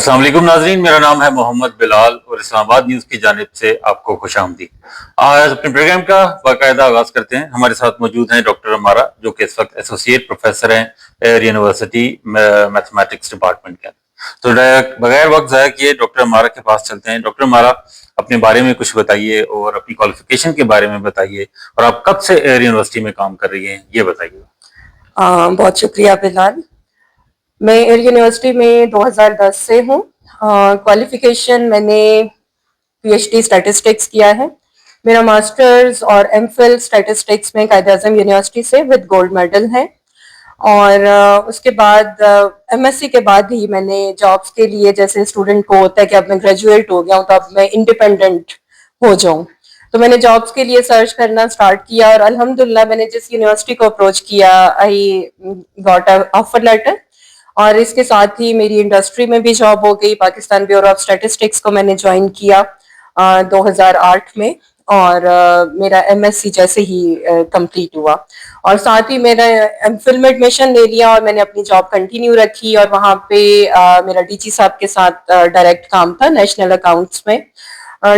السلام علیکم ناظرین، میرا نام ہے محمد بلال اور اسلام آباد نیوز کی جانب سے آپ کو خوش آمدید۔ آج اپنے پروگرام کا باقاعدہ آغاز کرتے ہیں۔ ہمارے ساتھ موجود ہیں ڈاکٹر امارہ، جو کہ اس وقت ایسوسیٹ پروفیسر ہیں ایئر یونیورسٹی میتھمیٹکس ڈپارٹمنٹ کے اندر۔ تو بغیر وقت ضائع کیے ڈاکٹر امارہ کے پاس چلتے ہیں۔ ڈاکٹر امارہ، اپنے بارے میں کچھ بتائیے اور اپنی کوالیفیکیشن کے بارے میں بتائیے، اور آپ کب سے ایئر یونیورسٹی میں کام کر رہی ہیں یہ بتائیے۔ بہت شکریہ بلال۔ میں ایئر یونیورسٹی میں 2010 سے ہوں۔ کوالیفیکیشن میں نے پی ایچ ڈی اسٹیٹسٹکس کیا ہے۔ میرا ماسٹرز اور ایم فل اسٹیٹسٹکس میں قائد اعظم یونیورسٹی سے ود گولڈ میڈل ہے، اور اس کے بعد ایم ایس سی کے بعد ہی میں نے جابس کے لیے، جیسے اسٹوڈنٹ کو ہوتا ہے کہ اب میں گریجویٹ ہو گیا ہوں تو اب میں انڈیپینڈنٹ ہو جاؤں، تو میں نے جابس کے لیے سرچ کرنا سٹارٹ کیا، اور الحمدللہ میں نے جس یونیورسٹی کو اپروچ کیا I got a offer letter, اور اس کے ساتھ ہی میری انڈسٹری میں بھی جاب ہو گئی۔ پاکستان بیورو آف اسٹیٹسٹکس کو میں نے جوائن کیا 2008 میں، اور میرا ایم ایس سی جیسے ہی کمپلیٹ ہوا، اور ساتھ ہی میرا ایم فل میں ایڈمیشن لے لیا، اور میں نے اپنی جاب کنٹینیو رکھی، اور وہاں پہ میرا ڈی جی صاحب کے ساتھ ڈائریکٹ کام تھا نیشنل اکاؤنٹس میں۔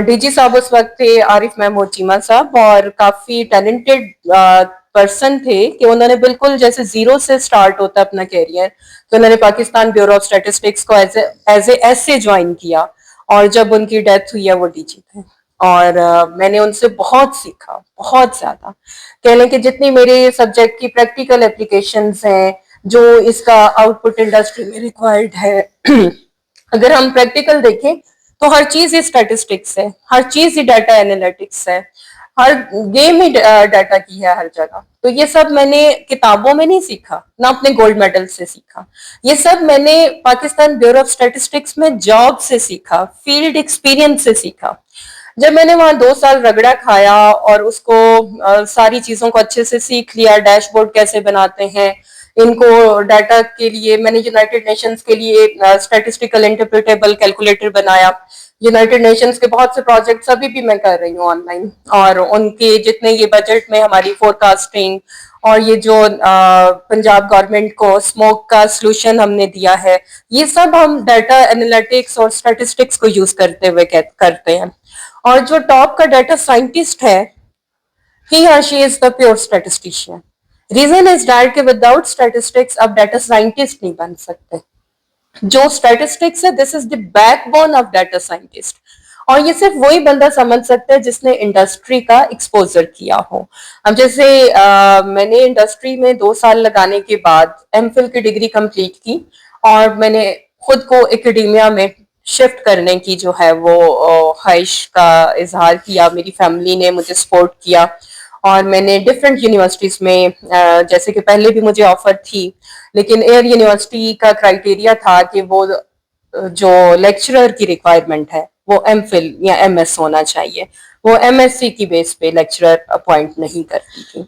ڈی جی صاحب اس وقت تھے عارف محمود چیمہ صاحب، اور کافی ٹیلنٹڈ پرسن تھے کہ انہوں نے بالکل جیسے زیرو سے سٹارٹ ہوتا اپنا کیریئر، تو انہوں نے پاکستان بیورو آف اسٹیٹسٹکس کو ایز اے ایسے جوائن کیا، اور جب ان کی ڈیتھ ہوئی ہے وہ ڈی جی تھے، اور میں نے ان سے بہت سیکھا، بہت زیادہ۔ کہہ لیں کہ جتنی میرے سبجیکٹ کی پریکٹیکل اپلیکیشنز ہیں جو اس کا آؤٹ پٹ انڈسٹری میں ریکوائرڈ ہے، اگر ہم پریکٹیکل دیکھیں تو ہر چیز ہی اسٹیٹسٹکس ہے، ہر چیز ہی ڈیٹا انالیٹکس ہے، ہر گیم ہی ڈیٹا کی ہے ہر جگہ۔ تو یہ سب میں نے کتابوں میں نہیں سیکھا، نہ اپنے گولڈ میڈل سے سیکھا، یہ سب میں نے پاکستان بیورو آف اسٹیٹسٹکس میں جاب سے سیکھا، فیلڈ ایکسپیرینس سے سیکھا۔ جب میں نے وہاں 2 سال رگڑا کھایا اور اس کو ساری چیزوں کو اچھے سے سیکھ لیا، ڈیش بورڈ کیسے بناتے ہیں، ان کو ڈیٹا کے لیے میں نے یونائٹڈ نیشنز کے لیے اسٹیٹسٹیکل انٹرپریٹیبل کیلکولیٹر بنایا۔ یونائٹڈ نیشنز کے بہت سے پروجیکٹس ابھی بھی میں کر رہی ہوں آن لائن، اور ان کے جتنے یہ بجٹ میں ہماری فور کاسٹنگ، اور یہ جو پنجاب گورنمنٹ کو اسموک کا سلوشن ہم نے دیا ہے، یہ سب ہم ڈیٹا انالیٹکس اور اسٹیٹسٹکس کو یوز کرتے ہوئے کرتے ہیں۔ اور جو ٹاپ کا ڈیٹا سائنٹسٹ ہے، he or she is the pure statistician. Reason is that کہ وداؤٹ اسٹیٹسٹکس آپ ڈیٹا سائنٹسٹ نہیں بن سکتے۔ جو اسٹیٹسٹکس ہے this is the backbone of data scientist, اور یہ صرف وہی بندہ سمجھ سکتا ہے جس نے انڈسٹری کا ایکسپوزر کیا ہو۔ اب جیسے میں نے انڈسٹری میں 2 سال لگانے کے بعد ایم فل کی ڈگری کمپلیٹ کی، اور میں نے خود کو اکیڈیمیا میں شفٹ کرنے کی جو ہے وہ خواہش کا اظہار کیا۔ میری فیملی نے مجھے سپورٹ کیا، اور میں نے ڈفرینٹ یونیورسٹیز میں، جیسے کہ پہلے بھی مجھے آفر تھی، لیکن ایئر یونیورسٹی کا کرائیٹیریا تھا کہ وہ جو لیکچرر کی ریکوائرمنٹ ہے وہ ایم فل یا ایم ایس ہونا چاہیے، وہ ایم ایس سی کی بیس پہ لیکچرر اپوائنٹ نہیں کرتی تھی۔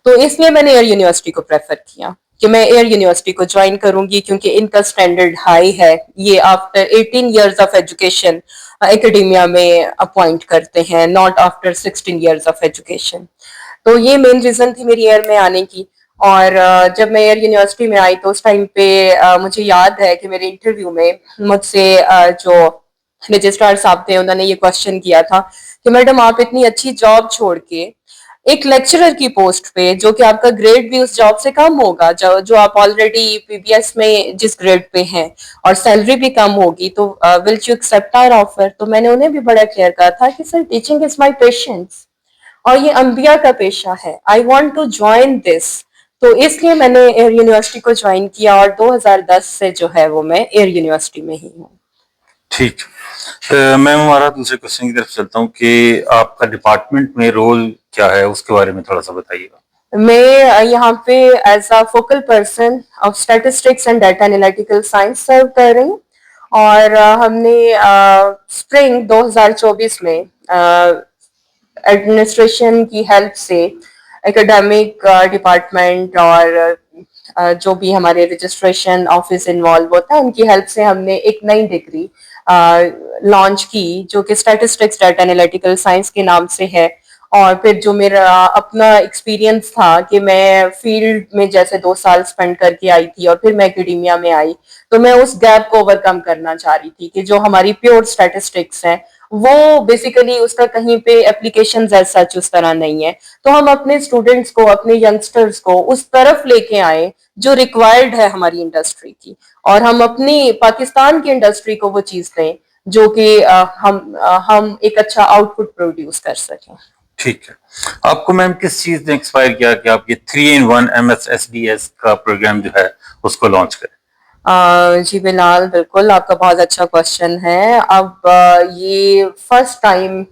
تو اس لیے میں نے ایئر یونیورسٹی کو پریفر کیا کہ میں ایئر یونیورسٹی کو جوائن کروں گی، کیونکہ ان کا اسٹینڈرڈ ہائی ہے۔ یہ after 18 years of education academia میں اپوائنٹ کرتے ہیں، not after 16 years of education. تو یہ مین ریزن تھی میری ایئر میں آنے کی۔ اور جب میں ایئر یونیورسٹی میں آئی تو اس ٹائم پہ مجھے یاد ہے کہ میرے انٹرویو میں مجھ سے جو رجسٹرار صاحب تھے انہوں نے یہ کوشچن کیا تھا کہ میڈم آپ اتنی اچھی جاب چھوڑ کے ایک لیکچرر کی پوسٹ پہ، جو کہ آپ کا گریڈ بھی اس جاب سے کم ہوگا، جو آپ آلریڈی پی بی ایس میں جس گریڈ پہ ہیں، اور سیلری بھی کم ہوگی، تو will you accept our offer? تو میں نے انہیں بھی بڑا کلیئر کہا تھا کہ سر ٹیچنگ از مائی پیشنس، اور یہ انبیاء کا پیشہ ہے، I want to join this. تو اس لیے میں نے ایئر یونیورسٹی کو جوائن کیا، اور 2010 سے جو ہے وہ میں ایئر یونیورسٹی میں ہی ہوں۔ ٹھیک، میں ہمارا دوسرے کوشچن کی طرف چلتا ہوں کہ آپ کا ڈپارٹمنٹ میں رول کیا ہے، اس کے بارے میں تھوڑا سا بتائیے گا۔ میں یہاں پہ as a focal person of statistics and data analytical science serve کر رہی ہوں، اور ہم نے اسپرنگ 2024 میں ایڈمنسٹریشن کی ہیلپ سے اکیڈیمک ڈپارٹمنٹ اور جو بھی ہمارے رجسٹریشن آفس انوالو ہوتا ہے ان کی ہیلپ سے ہم نے ایک نئی ڈگری لانچ کی، جو کہ اسٹیٹسٹکس ڈیٹا انالیٹیکل سائنس کے نام سے ہے، اور پھر جو میرا اپنا ایکسپیرینس تھا کہ میں فیلڈ میں جیسے 2 سال اسپینڈ کر کے آئی تھی اور پھر میں اکیڈیمیا میں آئی تو میں اس گیپ کو اوور کم کرنا چاہ رہی تھی کہ جو ہماری پیور اسٹیٹسٹکس ہیں وہ بیسیکلی اس کا کہیں پہ اپلیکیشنز ایز سچ اس طرح نہیں ہے. تو ہم اپنے اسٹوڈینٹس کو اپنے ینگسٹرز کو اس طرف لے کے آئے جو ریکوائرڈ ہے ہماری انڈسٹری کی, اور ہم اپنی پاکستان کی انڈسٹری کو وہ چیز دیں جو کہ ہم ایک اچھا آؤٹ پٹ پروڈیوس کر سکیں. ٹھیک ہے. آپ کو میم کس چیز نے انسپائر کیا کہ آپ یہ 3-in-1 MSSDS کا پروگرام جو ہے اس کو لانچ کریں؟ جی بلال, بالکل آپ کا بہت اچھا کوشچن ہے. اب یہ فرسٹ ٹائم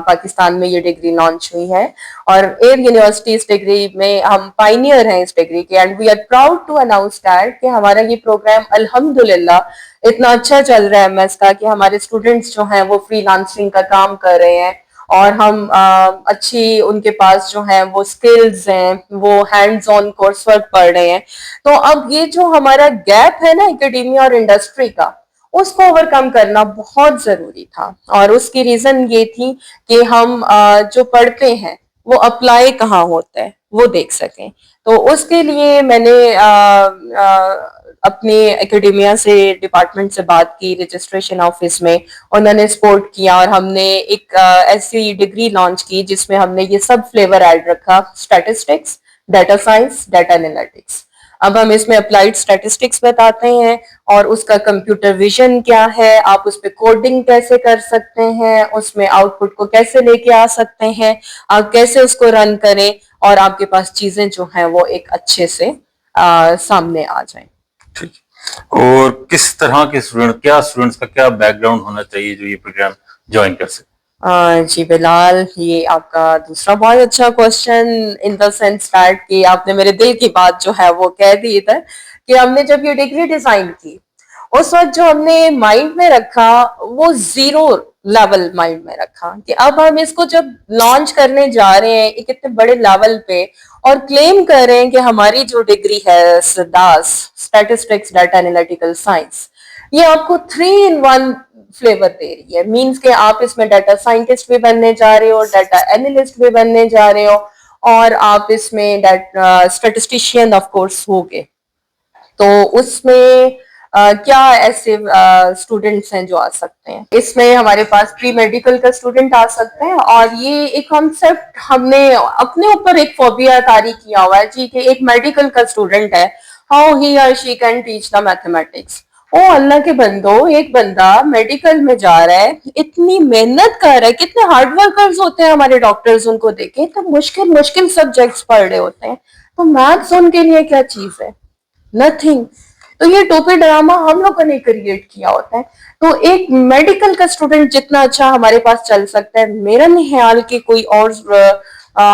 پاکستان میں یہ ڈگری لانچ ہوئی ہے اور ایئر یونیورسٹی اس ڈگری میں ہم پائنیئر ہیں اس ڈگری کے, and we are proud to announce that کہ ہمارا یہ پروگرام الحمدللہ اتنا اچھا چل رہا ہے ایم ایس کا کہ ہمارے اسٹوڈینٹس جو ہیں وہ فری لانسنگ کا کام کر رہے ہیں اور ہم اچھی ان کے پاس جو ہیں وہ اسکلز ہیں, وہ ہینڈز آن کورس ورک پڑھ رہے ہیں. تو اب یہ جو ہمارا گیپ ہے نا اکیڈیمیا اور انڈسٹری کا, اس کو اوور کم کرنا بہت ضروری تھا, اور اس کی ریزن یہ تھی کہ ہم جو پڑھتے ہیں وہ اپلائی کہاں ہوتا ہے وہ دیکھ سکیں. تو اس کے لیے میں نے اپنے اکیڈیمیا سے ڈپارٹمنٹ سے بات کی رجسٹریشن آفس میں, انہوں نے سپورٹ کیا اور ہم نے ایک ایسی ڈگری لانچ کی جس میں ہم نے یہ سب فلیور ایڈ رکھا, statistics, data science, data analytics. اب ہم اس میں اپلائیڈ اسٹیٹسٹکس بتاتے ہیں اور اس کا کمپیوٹر ویژن کیا ہے, آپ اس پہ کوڈنگ کیسے کر سکتے ہیں, اس میں آؤٹ پٹ کو کیسے لے کے آ سکتے ہیں, آپ کیسے اس کو رن کریں اور آپ کے پاس چیزیں جو ہیں وہ ایک اچھے سے سامنے آ جائیں. ٹھیک. اور کس طرح کے اسٹوڈنٹ, کیا اسٹوڈنٹس کا کیا بیک گراؤنڈ ہونا چاہیے جو یہ پروگرام جوائن کر سکے؟ جی بلال, یہ آپ کا دوسرا بہت اچھا question in the sense that کہ آپ نے میرے دل کی بات جو ہے وہ کہہ دی ادھر, کہ ہم نے جب یہ ڈگری ڈیزائن کی اس وقت جو ہم نے مائنڈ میں رکھا وہ زیرو لیول مائنڈ میں رکھا کہ اب ہم اس کو جب لانچ کرنے جا رہے ہیں ایک اتنے بڑے لیول پہ اور کلیم کر رہے ہیں کہ ہماری جو ڈگری ہے داس اسٹیٹسٹکس ڈیٹا انالیٹیکل سائنس, یہ آپ کو 3-in-1 فلیور دے رہی ہے. مینس کہ آپ اس میں ڈیٹا سائنٹسٹ بھی بننے جا رہے ہو, ڈیٹا اینالسٹ بھی بننے جا رہے ہو, اور آپ اس میں اسٹیٹسٹیشین آف کورس ہوگے. تو اس میں کیا ایسے اسٹوڈینٹس ہیں جو آ سکتے ہیں, اس میں ہمارے پاس پری میڈیکل کا اسٹوڈینٹ آ سکتے ہیں, اور یہ ایک کانسیپٹ ہم نے اپنے اوپر ایک فوبیا طاری کیا ہوا ہے جی کہ ایک میڈیکل کا اسٹوڈینٹ ہے, how he or she can teach the mathematics. او اللہ کے بندو, ایک بندہ میڈیکل میں جا رہا ہے, اتنی محنت کر رہا ہے, کتنے ہارڈ ورکرز ہوتے ہیں ہمارے ڈاکٹرز, ان کو دیکھیں تو مشکل مشکل سبجیکٹس پڑھ رہے ہوتے ہیں, تو میتھس ان کے لیے کیا چیز ہے, نتھنگ. تو یہ ٹوپی ڈرامہ ہم لوگوں نے کریٹ کیا ہوتا ہے. تو ایک میڈیکل کا اسٹوڈنٹ جتنا اچھا ہمارے پاس چل سکتا ہے, میرا نہیں خیال کہ کوئی اور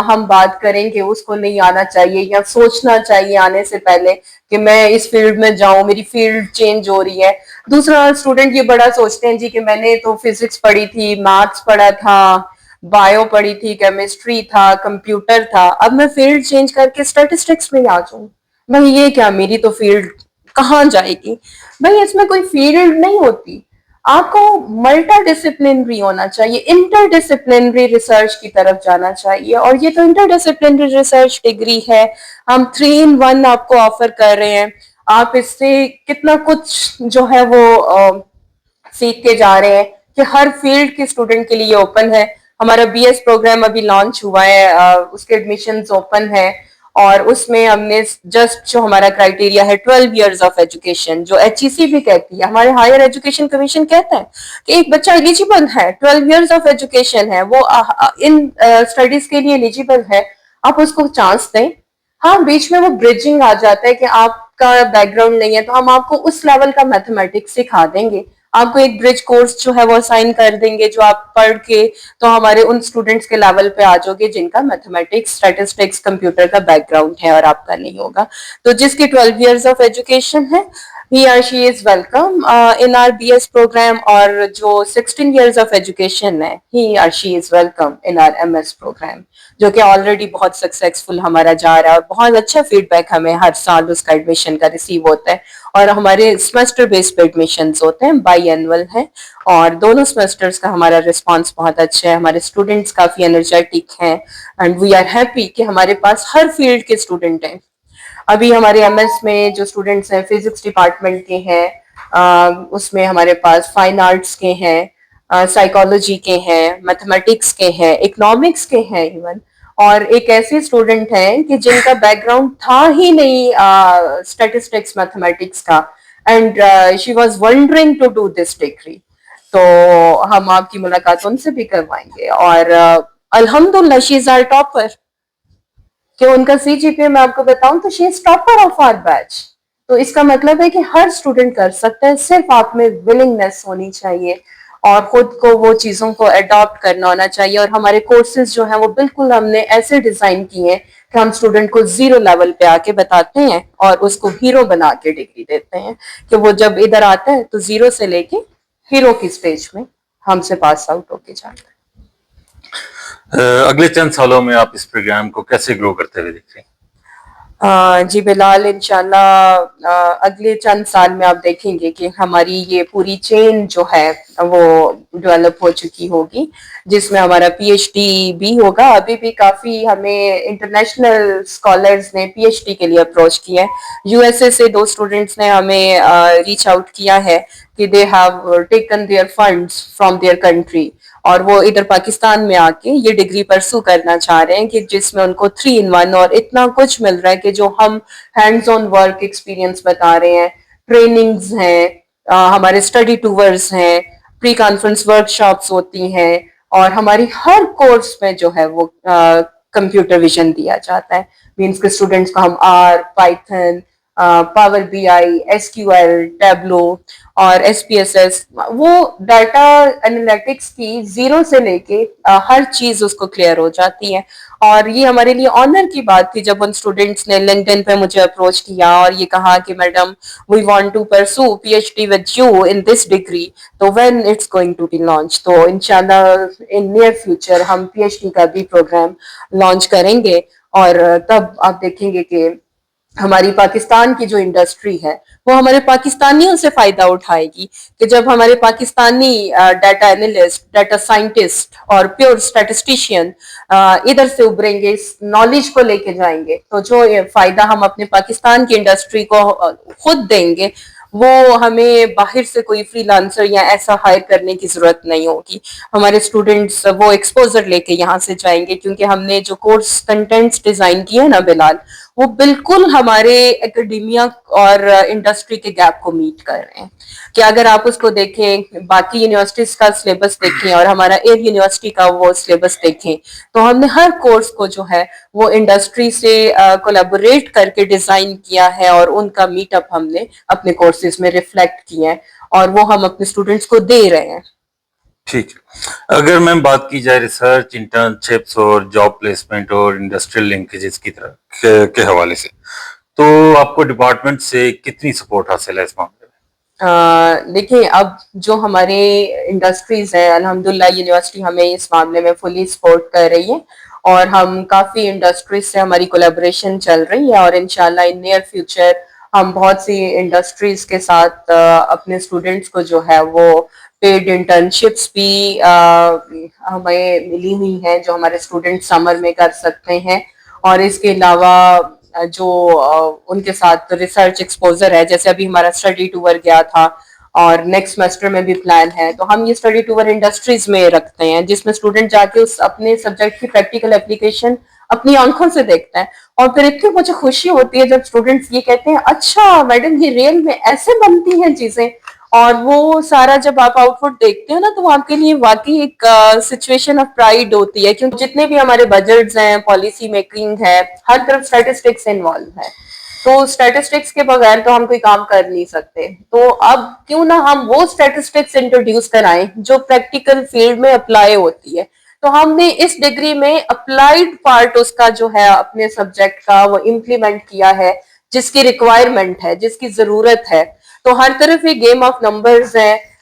ہم بات کریں کہ اس کو نہیں آنا چاہیے یا سوچنا چاہیے آنے سے پہلے کہ میں اس فیلڈ میں جاؤں, میری فیلڈ چینج ہو رہی ہے. دوسرا اسٹوڈنٹ یہ بڑا سوچتے ہیں جی کہ میں نے تو فزکس پڑھی تھی, میتھس پڑھا تھا, بایو پڑھی تھی, کیمسٹری تھا, کمپیوٹر تھا, اب میں فیلڈ چینج کر کے اسٹیٹسٹکس میں آ جاؤں, بھائی یہ کیا, میری تو فیلڈ کہاں جائے گی؟ بھائی اس میں کوئی فیلڈ نہیں ہوتی, آپ کو ملٹا ڈسپلنری ہونا چاہیے, انٹر ڈسپلنری ریسرچ کی طرف جانا چاہیے, اور یہ تو انٹر ڈسپلنری ریسرچ ڈگری ہے, ہم 3-in-1 آپ کو آفر کر رہے ہیں. آپ اس سے کتنا کچھ جو ہے وہ سیکھ کے جا رہے ہیں کہ ہر فیلڈ کے اسٹوڈنٹ کے لیے اوپن ہے. ہمارا بی ایس پروگرام ابھی لانچ ہوا ہے, اس کے ایڈمیشنز اوپن ہے, اور اس میں ہم نے جسٹ جو ہمارا کرائٹیریا ہے 12 ایئرز آف ایجوکیشن, جو ایچ ای سی بھی کہتی ہے, ہمارے ہائر ایجوکیشن کمیشن کہتا ہے کہ ایک بچہ ایلیجیبل ہے, 12 ایئرز آف ایجوکیشن ہے, وہ ان اسٹڈیز کے لیے ایلیجیبل ہے, آپ اس کو چانس دیں. ہاں بیچ میں وہ برجنگ آ جاتا ہے کہ آپ کا بیک گراؤنڈ نہیں ہے, تو ہم آپ کو اس لیول کا میتھمیٹکس سکھا دیں گے, آپ کو ایک برج کورس جو ہے وہ اسائن کر دیں گے, جو آپ پڑھ کے تو ہمارے ان اسٹوڈینٹس کے لیول پہ آ جاؤ گے جن کا میتھمیٹکس, اسٹیٹسٹکس, کمپیوٹر کا بیک گراؤنڈ ہے اور آپ کا نہیں ہوگا. تو جس کی 12 ایئرز آف ایجوکیشن ہے, he or she is welcome in our BS program, اور جو 16 years of education ہے, he or she is welcome in our MS program. جو کہ آلریڈی بہت سکسیسفل ہمارا جا رہا ہے اور بہت اچھا فیڈ بیک ہمیں ہر سال اس کا ایڈمیشن کا ریسیو ہوتا ہے. اور ہمارے سیمسٹر بیس پہ ایڈمیشنز ہوتے ہیں, بائی اینول ہیں, اور دونوں سیمسٹرز کا ہمارا رسپانس بہت اچھا ہے. ہمارے اسٹوڈنٹس کافی انرجیٹک ہیں اینڈ وی آر ہیپی کہ ہمارے پاس ہر فیلڈ کے اسٹوڈنٹ ہیں. ابھی ہمارے ایم ایس میں جو اسٹوڈنٹس ہیں فزکس ڈپارٹمنٹ کے ہیں, اس میں ہمارے پاس فائن آرٹس کے ہیں, سائیکالوجی کے ہیں, میتھمیٹکس کے ہیں, اکنامکس کے ہیں ایون, اور ایک ایسے اسٹوڈنٹ ہیں کہ جن کا بیک گراؤنڈ تھا ہی نہیں اسٹیٹسٹکس میتھمیٹکس کا, and she was wondering to do this degree. تو ہم آپ کی ملاقات ان سے بھی کروائیں گے. اور الحمدللہ شی از آر ٹاپر, کہ ان کا سی جی پی اے میں آپ کو بتاؤں تو شی از ٹاپر آف آر بیچ. تو اس کا مطلب ہے کہ ہر اسٹوڈنٹ کر سکتا ہے, صرف آپ میں ولنگنیس ہونی چاہیے اور خود کو وہ چیزوں کو اڈاپٹ کرنا ہونا چاہیے. اور ہمارے کورسز جو ہیں وہ بالکل ہم نے ایسے ڈیزائن کیے ہیں کہ ہم اسٹوڈنٹ کو زیرو لیول پہ آ کے بتاتے ہیں اور اس کو ہیرو بنا کے ڈگری دیتے ہیں, کہ وہ جب ادھر آتا ہے تو زیرو سے لے کے ہیرو کی سٹیج میں ہم سے پاس آؤٹ ہو کے جاتا ہے. اگلے چند سالوں میں آپ اس پروگرام کو کیسے گرو کرتے ہوئے دیکھ رہے ہیں؟ جی بلال, انشاءاللہ اگلے چند سال میں آپ دیکھیں گے کہ ہماری یہ پوری چین جو ہے وہ ڈیولپ ہو چکی ہوگی, جس میں ہمارا پی ایچ ڈی بھی ہوگا. ابھی بھی کافی ہمیں انٹرنیشنل اسکالرز نے پی ایچ ڈی کے لیے اپروچ کیا ہے. یو ایس اے سے 2 اسٹوڈنٹس نے ہمیں ریچ آؤٹ کیا ہے کہ they have taken their funds from their country, اور وہ ادھر پاکستان میں آ کے یہ ڈگری پرسو کرنا چاہ رہے ہیں, کہ جس میں ان کو 3 in 1 اور اتنا کچھ مل رہا ہے کہ جو ہم ہینڈز آن ورک ایکسپیرینس بتا رہے ہیں, ٹریننگز ہیں, ہمارے اسٹڈی ٹورز ہیں, پری کانفرنس ورک شاپس ہوتی ہیں, اور ہماری ہر کورس میں جو ہے وہ کمپیوٹر ویژن دیا جاتا ہے. مینس کے اسٹوڈنٹس کو ہم R, Python, power B I, S Q L, Tableau اور ایس پی ایس ایس, وہ ڈیٹا انالیٹکس کی زیرو سے لے کے ہر چیز اس کو کلیئر ہو جاتی ہے. اور یہ ہمارے لیے آنر کی بات تھی جب ان اسٹوڈینٹس نے لنکڈن پہ مجھے اپروچ کیا اور یہ کہا کہ madam we want to pursue P H D with you in this degree, تو when it's going to be launch. تو انشاءاللہ ان نیئر فیوچر ہم پی ایچ ڈی کا بھی پروگرام لانچ کریں گے, اور تب آپ دیکھیں گے کہ ہماری پاکستان کی جو انڈسٹری ہے وہ ہمارے پاکستانیوں سے فائدہ اٹھائے گی, کہ جب ہمارے Pakistani data analyst, data scientist اور پیور اسٹیٹسٹیشین ادھر سے ابھریں گے, اس نالج کو لے کے جائیں گے, تو جو فائدہ ہم اپنے پاکستان کی انڈسٹری کو خود دیں گے وہ ہمیں باہر سے کوئی فری لانسر یا ایسا ہائر کرنے کی ضرورت نہیں ہوگی. ہمارے اسٹوڈینٹس وہ ایکسپوزر لے کے یہاں سے جائیں گے, کیونکہ ہم نے جو کورس کنٹینٹس ڈیزائن کیے ہیں نا بلال, وہ بالکل ہمارے اکیڈیمیا اور انڈسٹری کے گیپ کو میٹ کر رہے ہیں. کہ اگر آپ اس کو دیکھیں, باقی یونیورسٹیز کا سلیبس دیکھیں اور ہمارا ایئر یونیورسٹی کا وہ سلیبس دیکھیں, تو ہم نے ہر کورس کو جو ہے وہ انڈسٹری سے کولیبوریٹ کر کے ڈیزائن کیا ہے, اور ان کا میٹ اپ ہم نے اپنے کورسز میں ریفلیکٹ کیا ہے, اور وہ ہم اپنے اسٹوڈنٹس کو دے رہے ہیں. ٹھیک ہے. اگر میم بات کی جائے ریسرچ, انٹرنشپس اور جاب پلیسمنٹ اور انڈسٹریل لنکیجز کی طرح کے حوالے سے, تو آپ کو ڈپارٹمنٹ سے کتنی سپورٹ حاصل ہے اس معاملے میں؟ دیکھیں, اب جو ہمارے انڈسٹریز ہیں الحمدللہ یونیورسٹی ہمیں اس معاملے میں فلی سپورٹ کر رہی ہے, اور ہم کافی انڈسٹریز سے ہماری کولیبوریشن چل رہی ہے, اور انشاءاللہ ان نیئر فیوچر ہم بہت سی انڈسٹریز کے ساتھ اپنے اسٹوڈنٹس کو جو ہے وہ پیڈ انٹرنشپس بھی ہمیں ملی ہوئی ہیں جو ہمارے اسٹوڈنٹ سمر میں کر سکتے ہیں. اور اس کے علاوہ جو ان کے ساتھ ریسرچ ایکسپوزر ہے, جیسے ابھی ہمارا اسٹڈی ٹور گیا تھا اور نیکسٹ سیمسٹر میں بھی پلان ہے, تو ہم یہ اسٹڈی ٹور انڈسٹریز میں رکھتے ہیں جس میں اسٹوڈنٹ جا کے اس اپنے سبجیکٹ کی پریکٹیکل اپلیکیشن اپنی آنکھوں سے دیکھتا ہے. اور پھر اتنی مجھے خوشی ہوتی ہے جب اسٹوڈنٹس یہ کہتے ہیں اچھا میڈم یہ ریئل میں ایسے بنتی ہیں چیزیں, اور وہ سارا جب آپ آؤٹ پٹ دیکھتے ہو نا تو آپ کے لیے واقعی ایک سچویشن آف پرائڈ ہوتی ہے, کیونکہ جتنے بھی ہمارے بجٹس ہیں, پالیسی میکنگ ہے, ہر طرف اسٹیٹسٹکس انوالو ہے. تو اسٹیٹسٹکس کے بغیر تو ہم کوئی کام کر نہیں سکتے. تو اب کیوں نہ ہم وہ اسٹیٹسٹکس انٹروڈیوس کرائیں جو پریکٹیکل فیلڈ میں اپلائی ہوتی ہے. تو ہم نے اس ڈگری میں اپلائیڈ پارٹ اس کا جو ہے اپنے سبجیکٹ کا وہ امپلیمنٹ کیا ہے, جس کی ریکوائرمنٹ ہے, جس کی ضرورت ہے. تو ہر طرف یہ گیم آف نمبرز ہے,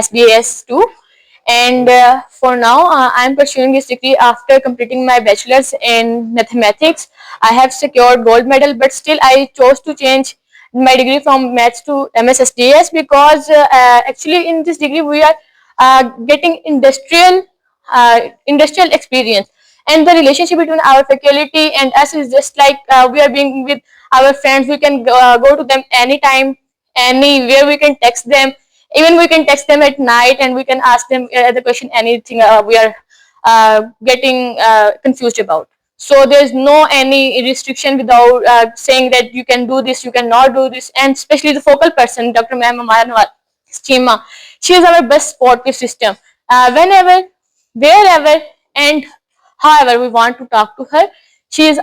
SBS 2. And for now, I am pursuing this degree after completing my bachelor's in mathematics. I have secured gold medal, but still I chose to change my degree from maths to MSSDS because actually in this degree we are getting industrial experience, and the relationship between our faculty and us is just like we are being with our friends. We can go to them anytime, anywhere. We can text them. Even we can text them at night and we can ask them the question anything we are getting confused about. So there's no any restriction without saying that you can do this, you cannot do this. And especially the focal person, Dr. Ma'am Amara Chima, she is our best supportive system. Whenever, wherever and however we want to talk to her, she is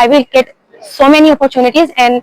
I will get so many opportunities and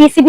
PCB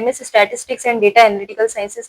MS Statistics and Data Analytical Sciences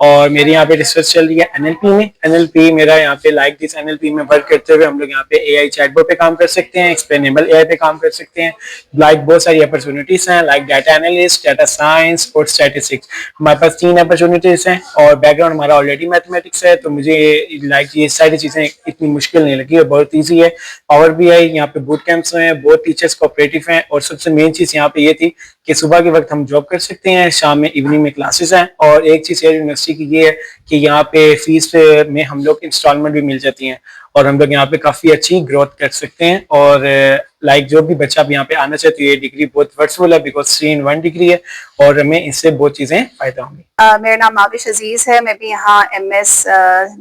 اور میری یہاں پہ research چل رہی ہے NLP میں. NLP میرا یہاں پہ لائک دس NLP میں ورک کرتے ہوئے ہم لوگ یہاں پہ AI چیٹ بوٹ پہ کام کر سکتے ہیں, ایکسپلینیبل AI پہ کام کر سکتے ہیں. لائک بہت ساری اپرچونیٹیز ہیں, like data analyst, data science اور اسٹیٹسٹکس. ہمارے پاس 3 اپرچونیٹیز ہیں اور بیک گراؤنڈ ہمارا آلریڈی میتھمیٹکس ہے, تو مجھے لائک یہ ساری چیزیں اتنی مشکل نہیں لگی اور بہت ایزی ہے. پاور BI یہاں پہ بوٹ کیمپس ہیں, بہت ٹیچرس کوآپریٹو ہیں, اور سب سے مین چیز یہاں پہ یہ تھی کہ صبح کے وقت ہم جاب کر سکتے ہیں, شام میں ایوننگ میں کلاسز ہیں. اور ایک چیز ایئر یونیورسٹی کی یہ ہے کہ یہاں پہ فیس میں ہم لوگ انسٹالمنٹ بھی مل جاتی ہیں, اور ہم لوگ یہاں پہ کافی اچھی گروتھ کر سکتے ہیں. اور لائک جو بھی بچہ اب یہاں پہ آنا چاہتے ہیں, یہ ڈگری بہت ورسفل ہے بیکاز 3-in-1 ڈگری ہے, اور ہمیں اس سے بہت چیزیں فائدہ ہوں گی. میرا نام آبش عزیز ہے, میں بھی یہاں MS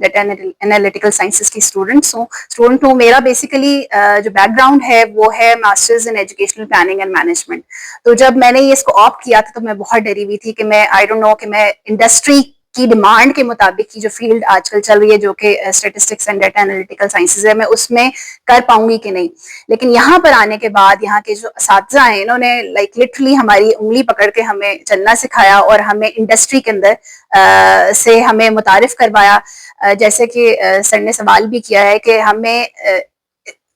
ڈیٹا انالیٹیکل سائنسز کی اسٹوڈنٹ ہوں. میرا بیسیکلی جو بیک گراؤنڈ ہے وہ ہے masters in educational planning and management. تو جب میں نے اس کو آپٹ کیا تھا تو میں بہت ڈری ہوئی تھی کہ میں آئی ڈونٹ نو کہ میں انڈسٹری کی ڈیمانڈ کے مطابق کی جو فیلڈ آج کل چل رہی ہے جو کہ statistics and data analytical sciences ہے, میں اس میں کر پاؤں گی کہ نہیں. لیکن یہاں پر آنے کے بعد یہاں کے جو اساتذہ ہیں انہوں نے لائک لٹرلی ہماری انگلی پکڑ کے ہمیں چلنا سکھایا اور ہمیں انڈسٹری کے اندر سے ہمیں متعارف کروایا. جیسے کہ سر نے سوال بھی کیا ہے کہ ہمیں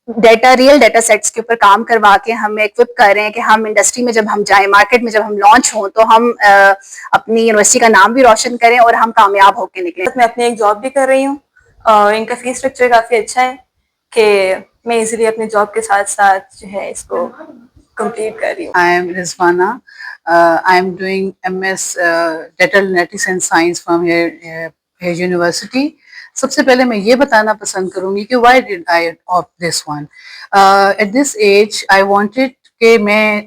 ریئل ڈیٹا سیٹس کے اوپر کام کروا کے ہم ایکوپ کر رہے ہیں کہ ہم انڈسٹری میں جب ہم جائیں, مارکیٹ میں جب ہم لانچ ہوں تو ہم اپنی یونیورسٹی کا نام بھی روشن کریں اور ہم کامیاب ہو کے نکلیں. میں اپنی ایک جاب بھی کر رہی ہوں, ان کا فیس اسٹرکچر کافی اچھا ہے کہ میں ایزیلی اپنے جاب کے ساتھ ساتھ جو ہے اس کو کمپلیٹ کر رہی ہوں. I am Rizwana. I am doing MS Data Analytics and Science from here University. سب سے پہلے میں یہ بتانا پسند کروں گی کہ why did I opt this one. At this age I wanted کہ میں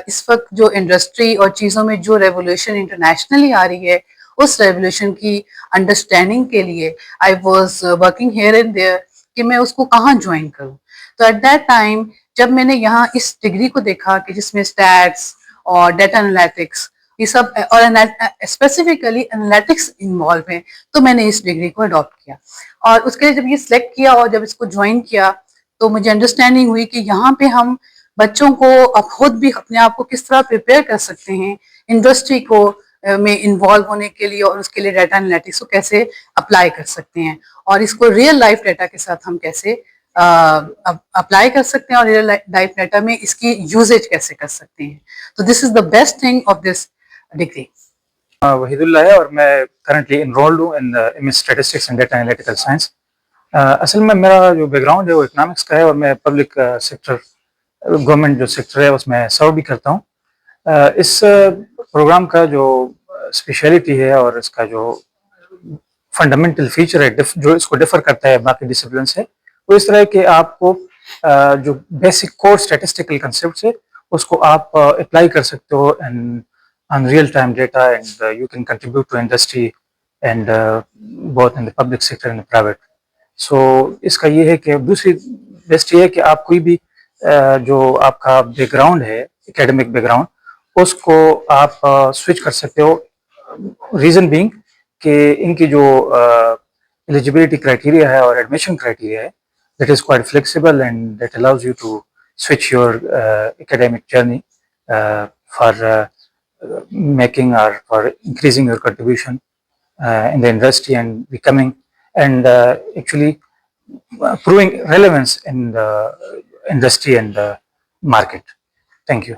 اس وقت جو انڈسٹری اور چیزوں میں جو ریولیوشن انٹرنیشنلی آ رہی ہے اس ریولیوشن کی انڈرسٹینڈنگ کے لیے I was working here and there کہ میں اس کو کہاں جوائن کروں. تو ایٹ دیٹ ٹائم جب میں نے یہاں اس ڈگری کو دیکھا کہ جس میں اسٹیٹس اور ڈیٹا انالیٹکس یہ سب اور اسپیسیفکلی انالیٹکس انوالو ہیں, تو میں نے اس ڈگری کو اڈاپٹ کیا. اور اس کے لیے جب یہ سلیکٹ کیا اور جب اس کو جوائن کیا تو مجھے انڈرسٹینڈنگ ہوئی کہ یہاں پہ ہم بچوں کو اب خود بھی اپنے آپ کو کس طرح پریپیئر کر سکتے ہیں انڈسٹری کو میں انوالو ہونے کے لیے, اور اس کے لیے ڈیٹا انالیٹکس کو کیسے اپلائی کر سکتے ہیں, اور اس کو ریئل لائف ڈیٹا کے ساتھ ہم کیسے اپلائی کر سکتے ہیں, اور ریئل لائف ڈیٹا میں اس کی یوزیج کیسے کر سکتے ہیں. تو this is the best thing of this degree. Wahidullah ہے اور میں کرنٹلی انرولڈ ہوں in MS statistics and data analytical science. اصل میں میرا جو بیک گراؤنڈ ہے وہ اکنامکس کا ہے, اور میں پبلک سیکٹر گورنمنٹ جو سیکٹر ہے اس میں سرو بھی کرتا ہوں. اس پروگرام کا جو اسپیشلٹی ہے اور اس کا جو فنڈامنٹل فیچر ہے جو اس کو ڈفر کرتا ہے باقی ڈسپلن سے, وہ اس طرح ہے کہ آپ کو جو بیسک کور اسٹیٹسٹیکل کنسیپٹس ہے اس کو آپ اپلائی کر سکتے ہو on real time data, and you can contribute to industry and both in the public sector and the private. So اس کا یہ ہے کہ دوسری بیسٹ یہ ہے کہ آپ کوئی بھی جو آپ کا بیک گراؤنڈ ہے اکیڈمک بیک گراؤنڈ اس کو آپ سوئچ کر سکتے ہو. ریزن بینگ کہ ان کی جو ایلیجیبلٹی کرائٹیریا ہے اور ایڈمیشن کرائٹیریا ہے that is quite flexible and that allows you to switch your academic journey for making or for increasing your contribution in the industry and becoming and actually proving relevance in the industry and the market. Thank you.